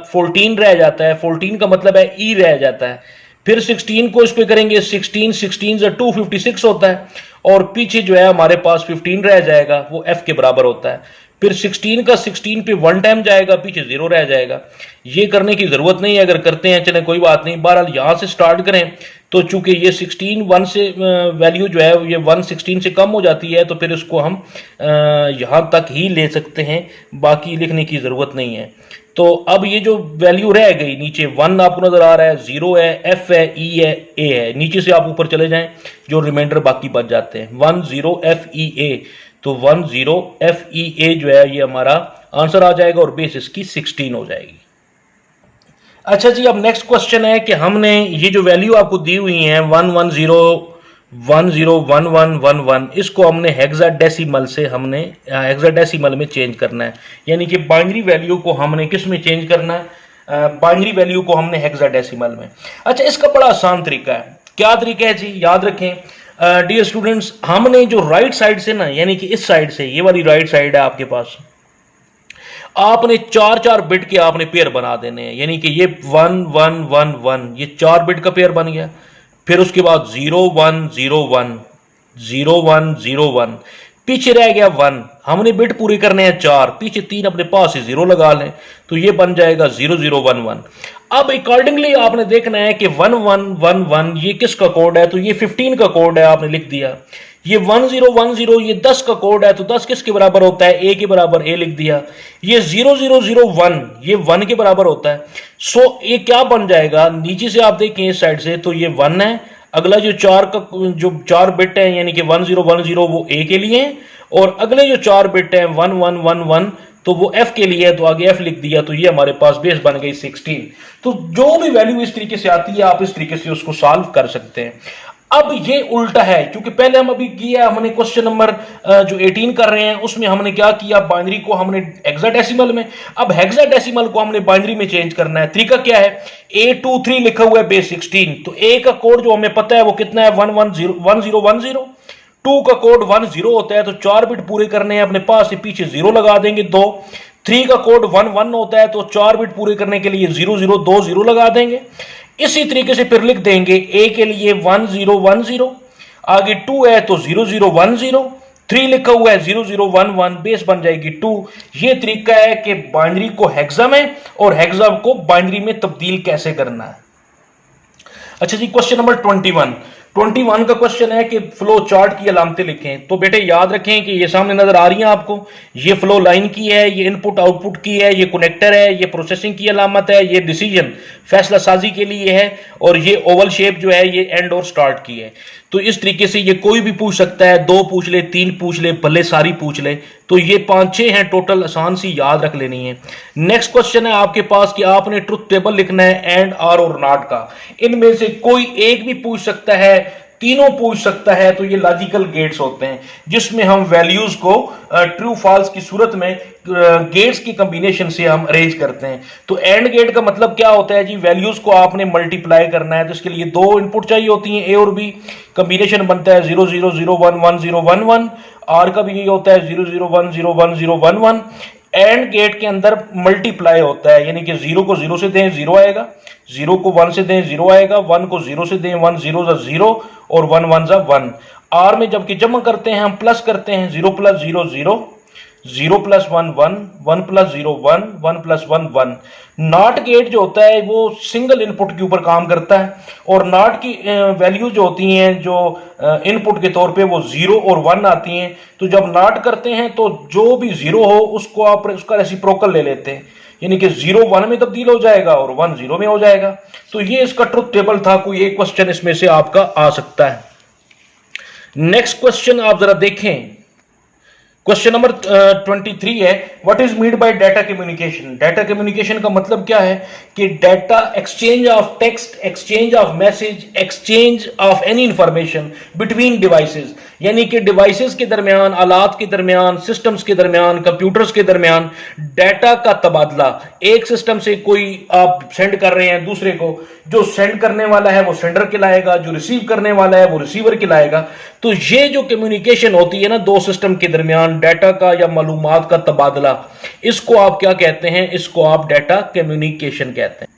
14 रह जाता है, 14 का मतलब है ई रह जाता है। फिर 16 को इस पे करेंगे, 16 से 256 होता है, और पीछे जो है हमारे पास 15 रह जाएगा, वो एफ के बराबर होता है। फिर 16 का 16 पे 1 टाइम जाएगा, पीछे 0 रह जाएगा। ये करने की जरूरत नहीं है, अगर करते हैं चले कोई बात नहीं। बहरहाल यहां से स्टार्ट करें, तो चूंकि ये 16 1 से वैल्यू जो है ये 116 से कम हो जाती है, तो फिर इसको हम यहां तक ही ले सकते हैं, बाकी लिखने की जरूरत नहीं है। तो अब ये जो वैल्यू रह गई नीचे, 1 आपको नजर आ रहा है, 0 है, एफ है, ई है, ए है, नीचे से आप ऊपर चले जाएं, जो रिमाइंडर बाकी बच जाते हैं, 1 0 एफ ई ए, तो 1 0 एफ ई ए जो है ये हमारा आंसर आ जाएगा, और बेस इसकी 16 हो जाएगी। अच्छा जी, अब नेक्स्ट क्वेश्चन है कि हमने ये जो वैल्यू आपको दी हुई है 1101111, इसको हमने हेक्साडेसिमल से हमने हेक्साडेसिमल में चेंज करना है, यानी कि बाइनरी वैल्यू को हमने किस में चेंज करना है, बाइनरी वैल्यू को हमने हेक्साडेसिमल में। अच्छा, इसका बड़ा आसान तरीका है। क्या तरीका है जी, याद रखें डियर स्टूडेंट्स, हमने जो राइट साइड से ना, यानी कि इस साइड से, ये वाली राइट साइड है आपके पास, आपने 4 बिट के आपने पेयर बना देने हैं, यानी कि ये 1 1 1 1, ये 4 बिट का पेयर बन गया। फिर उसके बाद 0 1 0 1 0 1 0 1, पीछे रह गया 1, हमने बिट पूरे करने हैं 4, पीछे 3 अपने पास ही 0 लगा लें, तो ये बन जाएगा 0 0 1 1। अब अकॉर्डिंगली आपने देखना है कि 1 1 1 1 ये किसका कोड है, तो ये 15 का कोड है, आपने लिख दिया। ये 1 0 1 0 ये 10 का कोड है, तो 10 किसके बराबर होता है, ए के बराबर, ए लिख दिया। ये 0 0 0 1 ये 1 के बराबर होता है। सो ये क्या बन जाएगा, नीचे से आप देखें इस साइड से, तो ये 1 है, अगला जो 4 बिट है, यानी कि 1 0 1 0 वो ए के लिए है, और अगले जो 4 बिट है 1 1 1 1 तो वो एफ के लिए है, तो आगे एफ लिख दिया, तो ये हमारे पास बेस बन गई 16। तो जो भी वैल्यू इस तरीके से आती है, आप इस तरीके से उसको सॉल्व कर सकते हैं। अब ये उल्टा है, क्योंकि पहले हम अभी किया, हमने क्वेश्चन नंबर जो 18 कर रहे हैं उसमें हमने क्या किया, बाइनरी को हमने हेक्साडेसिमल में, अब हेक्साडेसिमल को हमने बाइनरी में चेंज करना है। तरीका क्या है, A23 लिखा हुआ है बेस 16, तो ए का कोड जो हमें पता है वो कितना है, 1 1 0 1 0 1 0, 2 का कोड 1 0 होता है, तो 4 बिट पूरे करने हैं, अपने पास से पीछे 0 लगा देंगे 2। 3 का कोड 1 1 होता है, तो 4 बिट पूरे करने के लिए 0 0 2 0 लगा देंगे। इसी तरीके से फिर लिख देंगे ए के लिए 1 0 1 0, आगे 2 है तो 0 0 1 0, 3 लिखा हुआ है 0 0 1 1, बेस बन जाएगी 2। ये तरीका है कि बाइनरी को हेक्सा में और हेक्सा को बाइनरी में तब्दील कैसे करना है। अच्छा जी, क्वेश्चन नंबर 21 का क्वेश्चन है कि फ्लो चार्ट की अलामतें लिखें। तो बेटे याद रखें कि ये सामने नजर आ रही हैं आपको, ये फ्लो लाइन की है, ये इनपुट आउटपुट की है, ये कनेक्टर है, ये प्रोसेसिंग की अलामत है, ये डिसीजन फैसला साजी के लिए है, और ये ओवल शेप जो है ये एंड और स्टार्ट की है। तो इस तरीके से ये कोई भी पूछ सकता है, 2 पूछ ले, 3 पूछ ले, भले सारी पूछ ले। तो ये 5-6 हैं टोटल, आसान सी याद रख लेनी है। नेक्स्ट क्वेश्चन है आपके पास कि आपने ट्रुथ टेबल लिखना है एंड आर और नॉट का, इनमें से कोई एक भी पूछ सकता है, तीनों पूछ सकता है। तो ये लॉजिकल गेट्स होते हैं जिसमें हम वैल्यूज को ट्रू फॉल्स की सूरत में गेट्स की कॉम्बिनेशन से हम अरेंज करते हैं। तो एंड गेट का मतलब क्या होता है जी, वैल्यूज को आपने मल्टीप्लाई करना है, तो इसके लिए 2 इनपुट चाहिए होती हैं, ए और बी, कॉम्बिनेशन बनता है 0 0 0 1 1 0 1 1। आर का भी यही होता है 0 0 1 0 1 0 1 1। एंड गेट के अंदर मल्टीप्लाई होता है, यानी कि 0 को 0 से दें 0 आएगा, 0 को 1 से दें 0 आएगा, 1 को 0 से दें 1 0 सा 0 और 1 1 सा 1। आर में जबकि जमा करते हैं हम प्लस करते हैं, 0 plus 0 0, 0 plus 1 1, 1 plus 0 1, 1 plus 1 1। Not gate जो होता है वो सिंगल इनपुट के ऊपर काम करता है, और नॉट की वैल्यू जो होती हैं जो इनपुट के तौर पे वो 0 और 1 आती हैं। तो जब नॉट करते हैं तो जो भी 0 हो उसको आप उसका रेसिप्रोकल ले लेते हैं, यानी कि 0 1 में तब्दील हो जाएगा और 1 0 में हो जाएगा। तो ये इसका ट्रुथ टेबल था, कोई एक क्वेश्चन इसमें से आपका आ सकता है। नेक्स्ट क्वेश्चन आप जरा देखें, क्वेश्चन नंबर 23 है, what is mean bye data communication. Data communication का मतलब क्या है कि data exchange of text, exchange of message, exchange of any information between devices, यानी कि डिवाइसेस के दरमियान, आलात के दरमियान, सिस्टम्स के दरमियान, कंप्यूटर्स के दरमियान डाटा का तबादला। एक सिस्टम से कोई आप सेंड कर रहे हैं दूसरे को, जो सेंड करने वाला है वो सेंडर कहलाएगा, जो रिसीव करने वाला है वो रिसीवर कहलाएगा। तो ये जो कम्युनिकेशन होती है ना दो सिस्टम के दरमियान, डाटा का या मालूमात का तबादला, इसको आप क्या कहते हैं? इसको आप डाटा कम्युनिकेशन कहते हैं।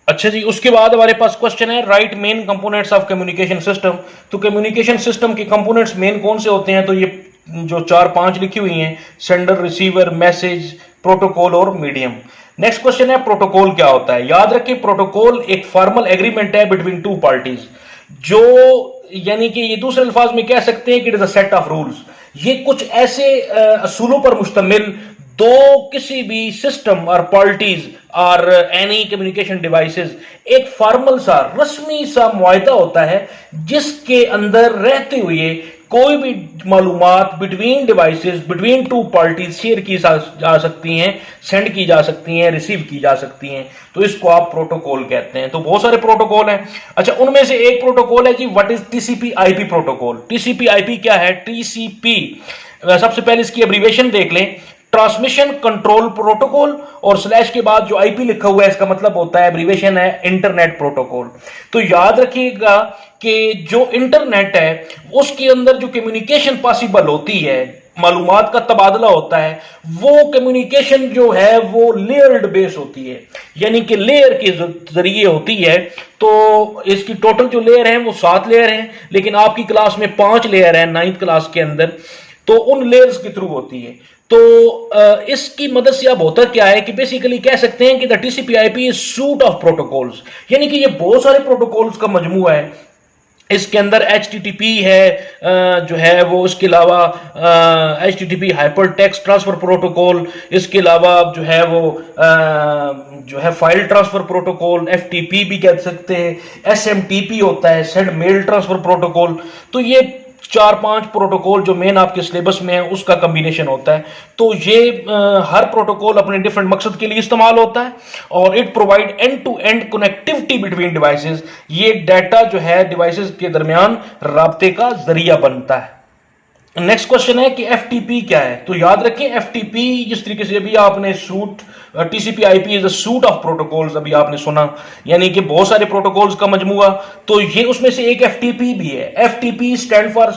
अच्छा जी, उसके बाद हमारे पास क्वेश्चन है, right main components of communication system. तो कम्युनिकेशन सिस्टम के कंपोनेंट्स मेन कौन से होते हैं? तो ये जो 4-5 लिखी हुई हैं, सेंडर, रिसीवर, मैसेज, प्रोटोकॉल और मीडियम। नेक्स्ट क्वेश्चन है, प्रोटोकॉल क्या होता है? याद रखिए, प्रोटोकॉल एक फॉर्मल एग्रीमेंट है बिटवीन टू पार्टीज, जो यानी कि ये दूसरे अल्फाज में कह सकते हैं कि it is a set of rules. ये कुछ ऐसे असूलों पर मुश्तमिल दो किसी भी सिस्टम और पार्टीज और एनी कम्युनिकेशन डिवाइसेस एक फॉर्मल सा रस्मी सा मुआहदा होता है जिसके अंदर रहते हुए कोई भी मालूमात between devices, between two parties share की जा सकती हैं, सेंड की जा सकती हैं, रिसीव की जा सकती हैं। तो इसको आप प्रोटोकॉल कहते हैं। तो बहुत सारे प्रोटोकॉल हैं। अच्छा, उनमें से एक प्रोटोकॉल है जी, what is TCP IP protocol. TCP IP क्या है? टीसीपी सबसे पहले इसकी एब्रीविएशन देख लें, ट्रांसमिशन कंट्रोल प्रोटोकॉल, और स्लैश के बाद जो आईपी लिखा हुआ है इसका मतलब होता है, एब्रीविएशन है, इंटरनेट प्रोटोकॉल। तो याद रखिएगा कि जो इंटरनेट है उसके अंदर जो कम्युनिकेशन पॉसिबल होती है, मालूमात का तबादला होता है, वो कम्युनिकेशन जो है वो लेयर्ड बेस होती है, यानी कि लेयर के जरिए होती है। तो इसकी टोटल जो लेयर है वो 7 लेयर हैं, लेकिन आपकी क्लास में 5 लेयर है 9th क्लास के अंदर, तो उन लेयर्स के थ्रू होती है। तो इसकी मदद से अब होता क्या है कि बेसिकली कह सकते हैं कि the TCP IP is suit of protocols, यानी कि ये बहुत सारे प्रोटोकॉल्स का मजमूआ है। इसके अंदर HTTP है जो है वो, इसके अलावा HTTP hyper text transfer protocol, इसके अलावा जो है वो जो है फाइल ट्रांसफर प्रोटोकॉल, FTP भी कह सकते हैं, SMTP होता है, सेंड मेल ट्रांसफर प्रोटोकॉल। तो ये 4-5 प्रोटोकॉल जो मेन आपके सिलेबस में है उसका कॉम्बिनेशन होता है। तो ये हर प्रोटोकॉल अपने डिफरेंट मकसद के लिए इस्तेमाल होता है, और it provide end to end connectivity between devices. ये डाटा जो है डिवाइसेस के दरमियान राब्ते का जरिया बनता है। नेक्स्ट क्वेश्चन है कि FTP क्या है? तो याद रखें, FTP जिस तरीके से अभी आपने suit, TCP IP is a suit of protocols अभी आपने सुना, यानी कि बहुत सारे प्रोटोकॉल्स का मजमूआ। तो ये उसमें से एक FTP भी है। FTP stand for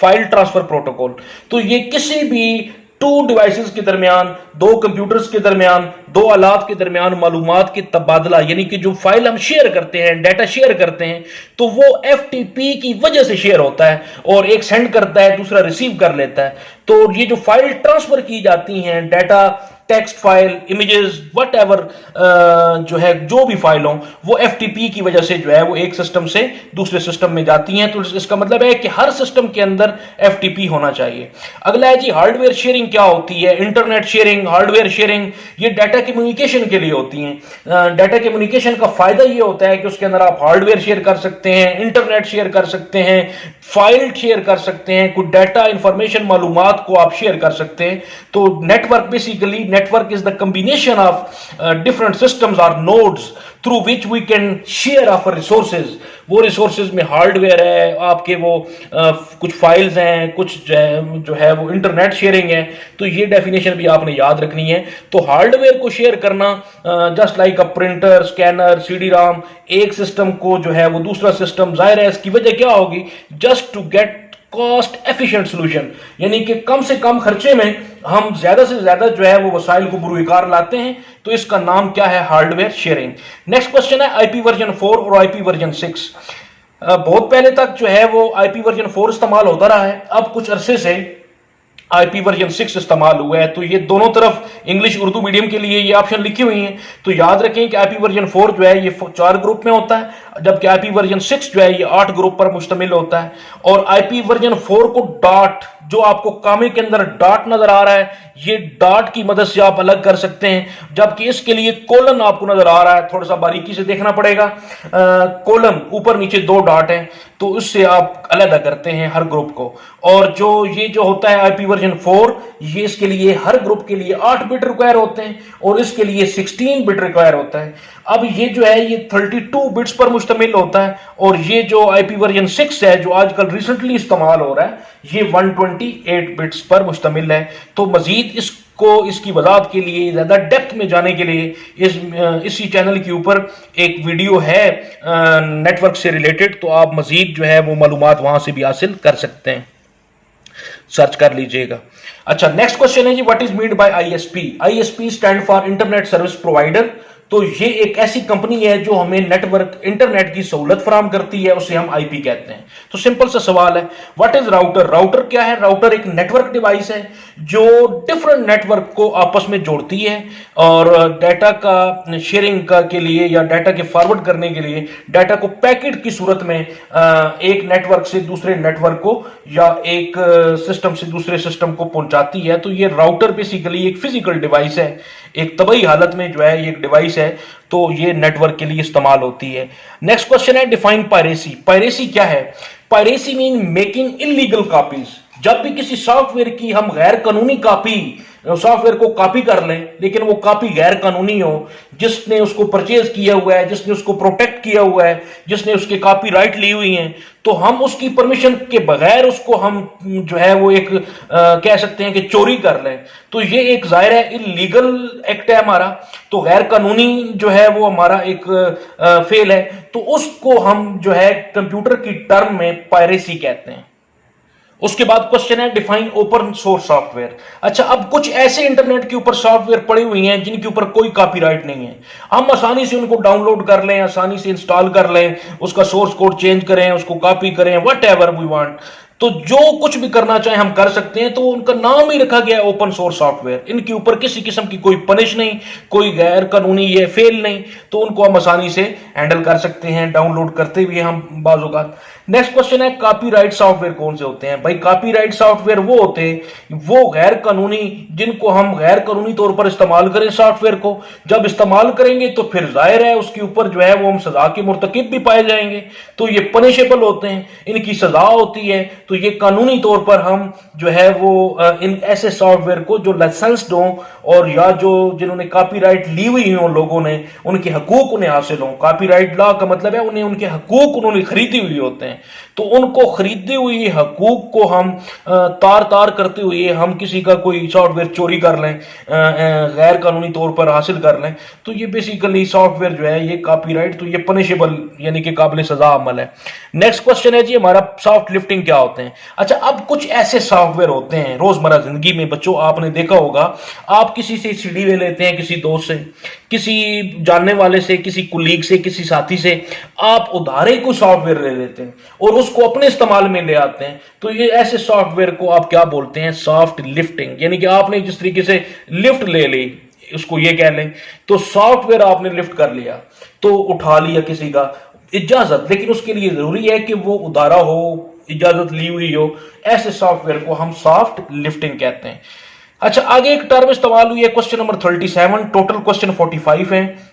file transfer protocol. तो ये किसी भी टू डिवाइसेस के दरमियान, दो कंप्यूटर्स के दरमियान, दो आलात के दरमियान मालूमात के तबादला, यानी कि जो फाइल हम शेयर करते हैं, डाटा शेयर करते हैं, तो वो FTP की वजह से शेयर होता है, और एक सेंड करता है, दूसरा रिसीव कर लेता है। तो ये जो फाइल ट्रांसफर की जाती हैं, data, text file, images, what ever जो है, जो भी फाइल हो, वो FTP की वजह से जो है वो एक सिस्टम से दूसरे सिस्टम में जाती हैं। तो इसका मतलब है कि हर सिस्टम के अंदर FTP होना चाहिए। अगला है जी, हार्डवेयर शेयरिंग क्या होती है? इंटरनेट शेयरिंग, हार्डवेयर शेयरिंग, ये डाटा कम्युनिकेशन के लिए होती हैं। डाटा कम्युनिकेशन का फायदा ये होता है कि उसके अंदर आप हार्डवेयर शेयर कर सकते हैं, इंटरनेट शेयर कर सकते हैं, फाइल शेयर कर सकते हैं, कुछ डाटा, इंफॉर्मेशन, मालूमात को आप शेयर कर सकते हैं। तो network basically, network is the combination of different systems or nodes through which we can share our resources। वो रिसोर्सेज में हार्डवेयर है, आपके वो कुछ फाइल्स हैं, कुछ जो है वो इंटरनेट शेयरिंग है। तो ये डेफिनेशन भी आपने याद रखनी है। तो हार्डवेयर को शेयर करना just like a printer, scanner, CD-ROM, एक सिस्टम को जो है वो दूसरा सिस्टम, जाहिर है इसकी वजह क्या होगी? Just to get cost efficient solution, यानी कि कम से कम खर्चे में हम ज्यादा से ज्यादा जो है वो वसाइल को बुरुकार लाते हैं। तो इसका नाम क्या है? Hardware sharing. नेक्स्ट क्वेश्चन है, IP वर्जन 4 और IP वर्जन 6। बहुत पहले तक जो है वो IP वर्जन 4 इस्तेमाल होता रहा है। अब कुछ अरसे से आईपी वर्जन 6 इस्तेमाल हुआ है। तो ये दोनों तरफ इंग्लिश उर्दू मीडियम के लिए ये ऑप्शन लिखी हुई हैं। तो याद रखें कि आईपी वर्जन 4 जो है ये 4 ग्रुप में होता है, जबकि आईपी वर्जन 6 जो है ये 8 ग्रुप पर मुश्तमिल होता है। और आईपी वर्जन 4 को डॉट, जो आपको कामे के अंदर डॉट नजर आ रहा है, ये डॉट की मदद से आप अलग कर सकते हैं, जबकि इसके लिए कोलन आपको नजर आ रहा है, थोड़ा सा बारीकी से देखना पड़ेगा। कोलन ऊपर नीचे 2 डॉट हैं, तो उससे आप अलग करते हैं हर ग्रुप को। और जो ये जो होता है आईपी वर्जन 4, ये इसके लिए हर ग्रुप के लिए 8 बिट रिक्वायर होते हैं और इसके लिए 16 बिट रिक्वायर होता है। अब ये जो है ये 32 बिट्स पर मुश्तमिल होता है, और ये जो आईपी वर्जन 6 है जो आजकल रिसेंटली इस्तेमाल हो रहा है, ये 128 बिट्स पर मुश्तमिल है। तो मजीद इसको, इसकी वजाहत के लिए, ज्यादा डेप्थ में जाने के लिए इसी चैनल के ऊपर एक वीडियो है नेटवर्क से रिलेटेड, तो आप मजीद जो है वो मालूमात वहां से भी हासिल कर सकते हैं, सर्च कर लीजिएगा। अच्छा, नेक्स्ट क्वेश्चन है जी, what is meant by ISP? ISP stand for internet service provider. तो ये एक ऐसी कंपनी है जो हमें नेटवर्क, इंटरनेट की सहूलत फराहम करती है, उसे हम आईपी कहते हैं। तो सिंपल सा सवाल है, व्हाट इज राउटर? राउटर क्या है? राउटर एक नेटवर्क डिवाइस है जो डिफरेंट नेटवर्क को आपस में जोड़ती है और डाटा का शेयरिंग का के लिए या डाटा के फॉरवर्ड करने के लिए डाटा को पैकेट की सूरत में एक नेटवर्क से दूसरे नेटवर्क को या एक सिस्टम से दूसरे सिस्टम को पहुंचाती है। तो ये राउटर बेसिकली एक फिजिकल डिवाइस है, एक तबई हालत में जो है ये एक डिवाइस है, तो ये नेटवर्क के लिए इस्तेमाल होती है। नेक्स्ट क्वेश्चन है, डिफाइन पायरेसी। पायरेसी क्या है? Piracy mean making illegal copies. जब भी किसी सॉफ्टवेयर की हम गैर कानूनी कॉपी, सॉफ्टवेयर को कॉपी कर लें, लेकिन वो कॉपी गैर कानूनी हो, जिसने उसको परचेज किया हुआ है, जिसने उसको प्रोटेक्ट किया हुआ है, जिसने उसके कॉपीराइट ली हुई हैं, तो हम उसकी परमिशन के बगैर उसको हम जो है वो एक कह सकते हैं कि चोरी कर लें। तो ये एक जाहिर है इलीगल एक्ट है हमारा, तो गैर कानूनी जो है वो हमारा एक फेल है, तो उसको हम जो है कंप्यूटर की टर्म में पायरेसी कहते हैं। उसके बाद क्वेश्चन है, डिफाइन ओपन सोर्स सॉफ्टवेयर। अच्छा, अब कुछ ऐसे इंटरनेट के ऊपर सॉफ्टवेयर पड़ी हुई हैं जिनके ऊपर कोई कॉपीराइट नहीं है, हम आसानी से उनको डाउनलोड कर लें, आसानी से इंस्टॉल कर लें, उसका सोर्स कोड चेंज करें, उसको कॉपी करें, वट एवर वी वांट। तो जो कुछ भी करना चाहे हम कर सकते हैं, तो उनका नाम ही रखा गया है ओपन सोर्स सॉफ्टवेयर। इनके ऊपर किसी किस्म की कोई पनिश नहीं, कोई गैर कानूनी ये फेल नहीं, तो उनको हम आसानी से हैंडल कर सकते हैं, डाउनलोड करते हुए हम बाज़-औक़ात। नेक्स्ट क्वेश्चन है, कॉपीराइट सॉफ्टवेयर कौन से होते हैं? भाई कॉपीराइट सॉफ्टवेयर वो होते हैं वो गैर कानूनी, जिनको हम गैर कानूनी तौर पर इस्तेमाल करें सॉफ्टवेयर को, जब इस्तेमाल करेंगे तो फिर जाहिर है उसके ऊपर जो है वो हम सजा के मुर्तकिब भी पाए जाएंगे, तो ये पनिशेबल होते हैं, इनकी सजा होती है। तो ये कानूनी तौर पर हम जो है वो इन ऐसे सॉफ्टवेयर को जो लाइसेंस्ड हों और या जो जिन्होंने कॉपीराइट ली हुई हो लोगों ने, उनके हकूक उन्हें हासिल हों। कॉपीराइट लॉ का मतलब है उन्हें उनके हकूक उन्होंने खरीदी हुई होते हैं, तो उनको खरीदे हुए हकूक को हम तार तार करते हुए हम किसी का कोई सॉफ्टवेयर चोरी कर लें, गैर कानूनी तौर पर हासिल कर लें, तो ये बेसिकली सॉफ्टवेयर जो है ये कॉपीराइट, तो ये पनिशेबल यानी कि काबिल सजा अमल है। नेक्स्ट क्वेश्चन है जी, हमारा सॉफ्ट लिफ्टिंग क्या होते हैं? अच्छा, अब कुछ ऐसे सॉफ्टवेयर होते हैं रोजमर्रा जिंदगी में, बच्चों आपने देखा होगा, आप किसी से सीडी ले लेते हैं, किसी दोस्त से, किसी जानने वाले से, किसी कुलीग से, किसी साथी से, आप उधारे को सॉफ्टवेयर ले लेते हैं और उसको अपने इस्तेमाल में ले आते हैं। तो ये ऐसे सॉफ्टवेयर को आप क्या बोलते हैं? Soft lifting. यानी कि आपने जिस तरीके से लिफ्ट ले ली, उसको ये कह लें, तो सॉफ्टवेयर आपने लिफ्ट कर लिया, तो उठा लिया किसी का इजाजत, लेकिन उसके लिए जरूरी है कि वो उधारा हो, इजाजत ली हुई हो, ऐसे सॉफ्टवेयर को हम सॉफ्ट लिफ्टिंग कहते हैं। अच्छा, आगे एक टर्म इस्तेमाल हुई है, क्वेश्चन नंबर 37, टोटल क्वेश्चन 45 है,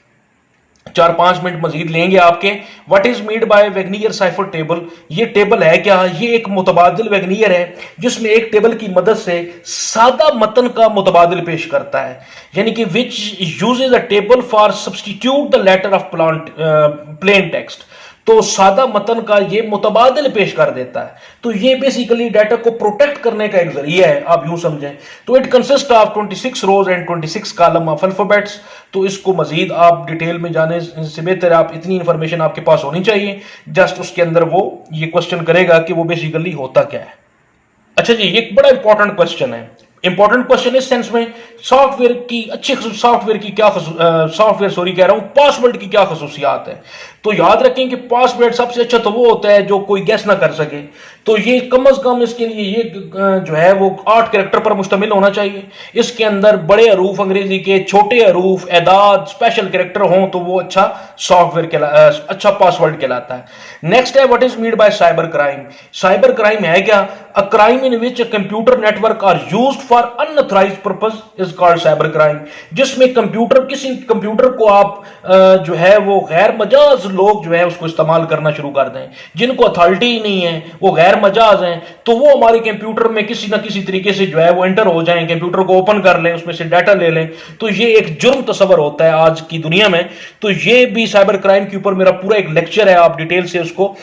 4-5 मिनट मजीद लेंगे आपके। What is meant by Vigenere cipher table? ये टेबल है क्या? ये एक मुतबादिल वेगनियर है जिसमें एक टेबल की मदद से सादा मतन का मुतबादिल पेश करता है, यानी कि which uses a table for substitute the letter of plain text. तो सादा मतन का ये मुतबादिल पेश कर देता है, तो ये बेसिकली डाटा को प्रोटेक्ट करने का एक जरिया है, आप यूं समझें। तो it consist of 26 rows and 26 column of alphabets. तो इसको मजीद आप डिटेल में जाने से बेहतर आप इतनी इंफॉर्मेशन आपके पास होनी चाहिए, जस्ट उसके अंदर वो ये क्वेश्चन करेगा कि वो बेसिकली होता क्या है। अच्छा जी, ये एक बड़ा इंपॉर्टेंट क्वेश्चन है, इंपॉर्टेंट क्वेश्चन इस सेंस में, सॉफ्टवेयर की अच्छे सॉफ्टवेयर की क्या सॉफ्टवेयर कह रहा हूं, पासवर्ड की क्या खसूसियात है? तो याद रखें कि पासवर्ड सबसे अच्छा तो वो होता है जो कोई गेस ना कर सके। तो ये कम से कम इसके लिए ये जो है वो 8 कैरेक्टर पर मुश्तमिल होना चाहिए। इसके अंदर बड़े हरूफ अंग्रेजी के, छोटे हरूफ, एदाद, स्पेशल कैरेक्टर हों तो वो अच्छा सॉफ्टवेयर अच्छा पासवर्ड कहलाता है। नेक्स्ट है what is mean by cyber crime. Cyber crime है क्या? A crime in which computer network are used for unauthorized purpose is called cyber crime. जिसमें कंप्यूटर, किसी कंप्यूटर को आप जो है वो गैर मजाज लोग जो है उसको इस्तेमाल करना शुरू कर दें, जिनको अथॉरिटी ही नहीं है, वो गैर मजाज हैं, तो वो हमारे कंप्यूटर में किसी ना किसी तरीके से जो है वो एंटर हो जाएं, कंप्यूटर को ओपन कर लें, उसमें से डाटा ले लें, तो ये एक जुर्म तस्वर होता है आज की दुनिया में। तो ये भी साइबर क्राइम के ऊपर मेरा पूरा एक लेक्चर है, आप डिटेल से उसको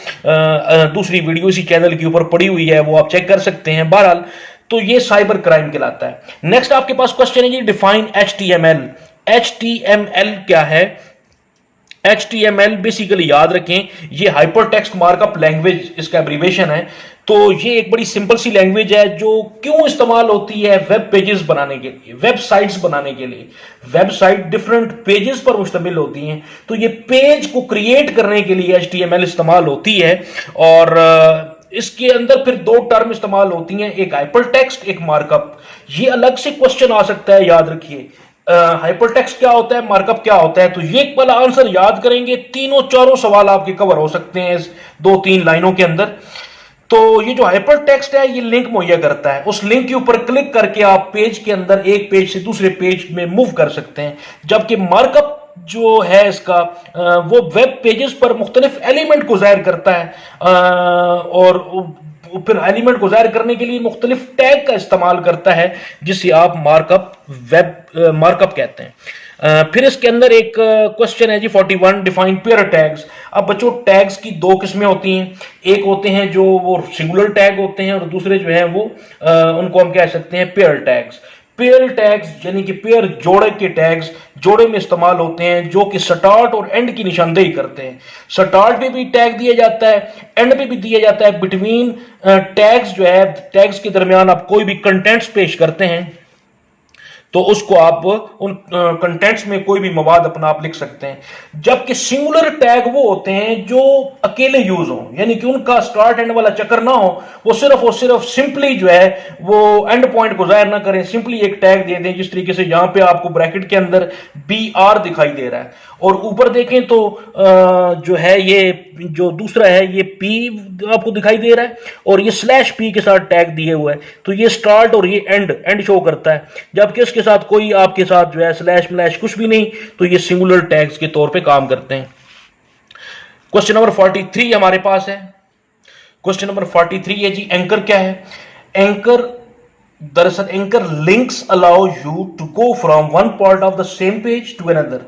दूसरी वीडियो इसी चैनल के ऊपर पड़ी हुई है, वो आप चेक कर सकते हैं। बहरहाल तो ये साइबर क्राइम कहलाता है। नेक्स्ट आपके पास क्वेश्चन है जी, डिफाइन HTML। HTML क्या है? HTML बेसिकली याद रखें ये हाइपर टेक्स्ट मार्कअप लैंग्वेज इसका एब्रीवेशन है। तो ये एक बड़ी सिंपल सी लैंग्वेज है जो क्यों इस्तेमाल होती है? वेब पेजेस बनाने के लिए, वेबसाइट्स बनाने के लिए। वेबसाइट डिफरेंट पेजेस पर मुश्तमिल होती हैं, तो ये पेज को क्रिएट करने के लिए HTML इस्तेमाल होती है। और इसके अंदर फिर दो टर्म इस्तेमाल होती हैं, एक हाइपर टेक्स्ट, एक मार्कअप। ये अलग से क्वेश्चन आ सकता है, याद रखिए हाइपर टेक्स्ट क्या होता है, मार्कअप क्या होता है। तो ये वाला आंसर याद करेंगे, तीनों चारों सवाल आपके कवर हो सकते हैं इस 2-3 लाइनों के अंदर। तो ये जो हाइपर टेक्स्ट है ये लिंक मुहैया करता है, उस लिंक के ऊपर क्लिक करके आप पेज के अंदर एक पेज से दूसरे पेज में मूव कर सकते हैं। जबकि मार्कअप जो है इसका वो वेब पेजेस पर मुख्तलिफ एलिमेंट को जाहिर करता है और फिर एलिमेंट को जाहिर करने के लिए मुख्तलिफ टैग का इस्तेमाल करता है, जिसे आप मार्कअप वेब मार्कअप कहते हैं। फिर इसके अंदर एक क्वेश्चन है जी 41, डिफाइन पेयर टैग्स। अब बच्चों टैग्स की दो किस्में होती हैं, एक होते हैं जो वो सिंगुलर टैग होते हैं और दूसरे जो हैं वो उनको हम कह सकते हैं पेयर टैग्स। पेयर टैग्स यानी कि पेयर जोड़े के टैग्स जोड़े में इस्तेमाल होते हैं, जो कि स्टार्ट और एंड की निशानदेही करते हैं। स्टार्ट पे भी टैग दिया जाता है, एंड पे भी दिया जाता है। बिटवीन टैग्स जो है, टैग्स के दरमियान आप कोई भी कंटेंट्स पेश करते हैं तो उसको आप उन कंटेंट्स में कोई भी मवाद अपना आप लिख सकते हैं। जबकि सिंगुलर टैग वो होते हैं जो अकेले यूज हो, यानी कि उनका स्टार्ट एंड वाला चक्कर ना हो, वो सिर्फ सिंपली जो है वो एंड पॉइंट को जाहिर ना करें, सिंपली एक टैग दे दें। जिस तरीके से यहां पे आपको ब्रैकेट के अंदर BR दिखाई दे रहा है और ऊपर देखें तो जो है ये जो दूसरा है ये P आपको दिखाई दे रहा है और ये /P के साथ टैग दिए हुए है, तो ये स्टार्ट और ये एंड शो करता है। जबकि इसके साथ कोई आपके साथ जो है // कुछ भी नहीं, तो ये सिंगुलर टैग्स के तौर पे काम करते हैं। क्वेश्चन नंबर 43 हमारे पास है। क्वेश्चन नंबर 43 है जी, एंकर क्या है? एंकर दरअसल anchor links allow you to go from one part of the same page to another.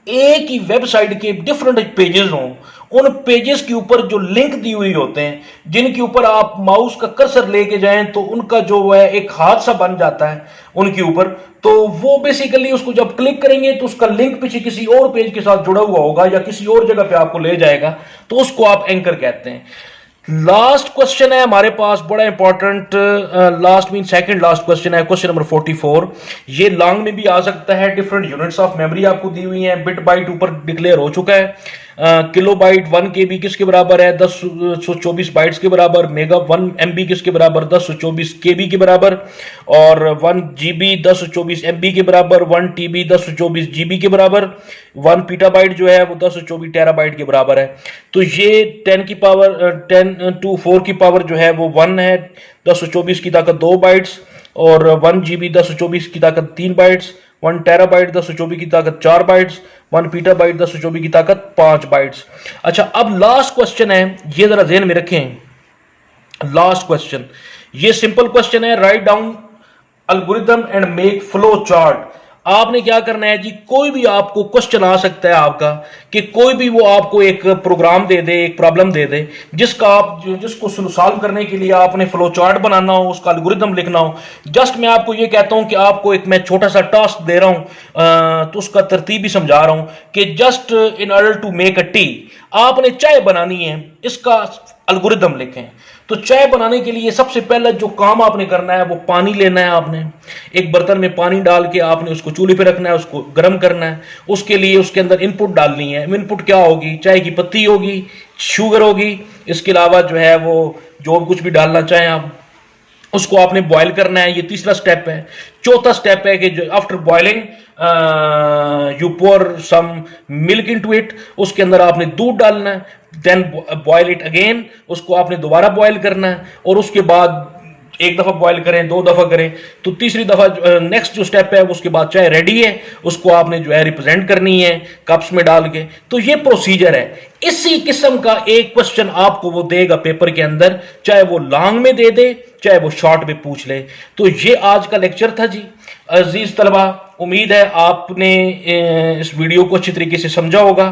एक ही वेबसाइट के डिफरेंट पेजेस हों, उन पेजेस के ऊपर जो लिंक दी हुई होते हैं, जिनके ऊपर आप माउस का कर्सर लेके जाएं तो उनका जो है एक हादसा बन जाता है उनके ऊपर, तो वो बेसिकली उसको जब क्लिक करेंगे तो उसका लिंक पीछे किसी और पेज के साथ जुड़ा हुआ होगा या किसी और जगह पे आपको ले जाएगा, तो उसको आप एंकर कहते हैं। लास्ट क्वेश्चन है हमारे पास, बड़ा important, last mean second last question है, क्वेश्चन नंबर 44। ये लॉन्ग में भी आ सकता है, डिफरेंट यूनिट्स ऑफ मेमोरी आपको दी हुई हैं, बिट बाइट ऊपर डिक्लेयर हो चुका है। किलोबाइट 1 KB किसके बराबर है? 1024 बाइट्स के बराबर। मेगा 1 MB किसके बराबर? 1024 KB के बराबर। और 1 GB 1024 MB के बराबर। 1 TB 1024 GB के बराबर। 1 पीटाबाइट जो है वो 1024 टेराबाइट के बराबर है। तो ये 10 की पावर 10 to 4 की पावर जो है वो 1 है, 1024 की ताकत 2 बाइट्स, और 1 GB 1024 की ताकत 3 बाइट्स, 1 टेराबाइट 1024 की ताकत 4 बाइट्स, 1 पीटाबाइट 1024 की ताकत 5 बाइट्स। अच्छा, अब लास्ट क्वेश्चन है, ये जरा ध्यान में रखें। लास्ट क्वेश्चन ये सिंपल क्वेश्चन है, write down algorithm and make flow chart. आपने क्या करना है जी, कोई भी आपको क्वेश्चन आ सकता है आपका कि कोई भी वो आपको एक प्रोग्राम दे दे, एक प्रॉब्लम दे दे, जिसको सॉल्व करने के लिए आपने फ्लो चार्ट बनाना हो, उसका एल्गोरिथम लिखना हो। जस्ट मैं आपको ये कहता हूं कि आपको एक मैं छोटा सा टास्क दे रहा हूं, तो उसका तरतीब भी समझा रहा हूं कि just in order to make a tea, आपने चाय बनानी है, इसका एल्गोरिथम लिखें। तो चाय बनाने के लिए सबसे पहला जो काम आपने करना है वो पानी लेना है। आपने एक बर्तन में पानी डाल के आपने उसको चूल्हे पे रखना है, उसको गर्म करना है। उसके लिए उसके अंदर इनपुट डालनी है। इनपुट क्या होगी? चाय की पत्ती होगी, शुगर होगी, इसके अलावा जो है वो जो कुछ भी डालना चाहें आप, उसको आपने बॉयल करना है। ये तीसरा स्टेप है। चौथा स्टेप है कि जो after boiling you pour some milk into it, उसके अंदर आपने दूध डालना है। देन बॉयल इट अगेन, उसको आपने दोबारा बॉयल करना है। और उसके बाद एक दफा बॉयल करें, दो दफा करें, तो तीसरी दफा नेक्स्ट जो स्टेप है उसके बाद चाय रेडी है, उसको आपने जो है रिप्रेजेंट करनी है कप्स में डाल के। तो ये प्रोसीजर है। इसी किस्म का एक क्वेश्चन आपको वो देगा पेपर के अंदर, चाहे वो लॉन्ग में दे दे चाहे वो शॉर्ट में पूछ ले। तो ये आज का लेक्चर था जी। अजीज तलबा, उम्मीद है आपने इस वीडियो को अच्छी तरीके से समझा होगा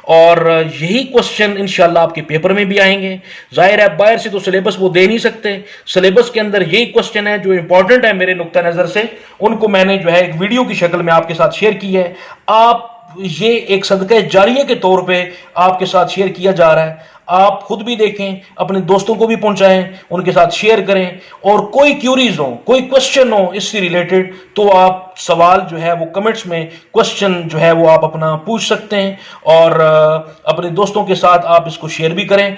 और यही क्वेश्चन इंशाल्लाह आपके पेपर में भी आएंगे। जाहिर है बाहर से तो सिलेबस वो दे नहीं सकते, सिलेबस के अंदर यही क्वेश्चन है जो इंपॉर्टेंट है मेरे नुक्ता नज़र से, उनको मैंने जो है एक वीडियो की शक्ल में आपके साथ शेयर की है। आप ये एक सदका जारिया के तौर पे आपके साथ शेयर किया जा रहा है। आप खुद भी देखें, अपने दोस्तों को भी पहुंचाएं, उनके साथ शेयर करें। और कोई क्यूरीज हो, कोई क्वेश्चन हो इससे रिलेटेड, तो आप सवाल जो है वो कमेंट्स में क्वेश्चन जो है वो आप अपना पूछ सकते हैं और अपने दोस्तों के साथ आप इसको शेयर भी करें।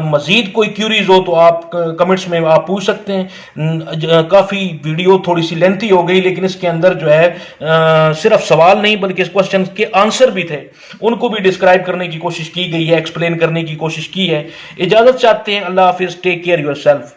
मजीद कोई क्यूरीज हो तो आप कमेंट्स में आप पूछ सकते हैं। काफ़ी वीडियो थोड़ी सी लेंथी हो गई, लेकिन इसके अंदर जो है सिर्फ सवाल नहीं बल्कि इस क्वेश्चन के आंसर भी थे, उनको भी डिस्क्राइब करने की कोशिश की गई है, एक्सप्लेन करने की कोशिश की है। इजाज़त चाहते हैं। अल्लाह हाफिज़। Take care yourself.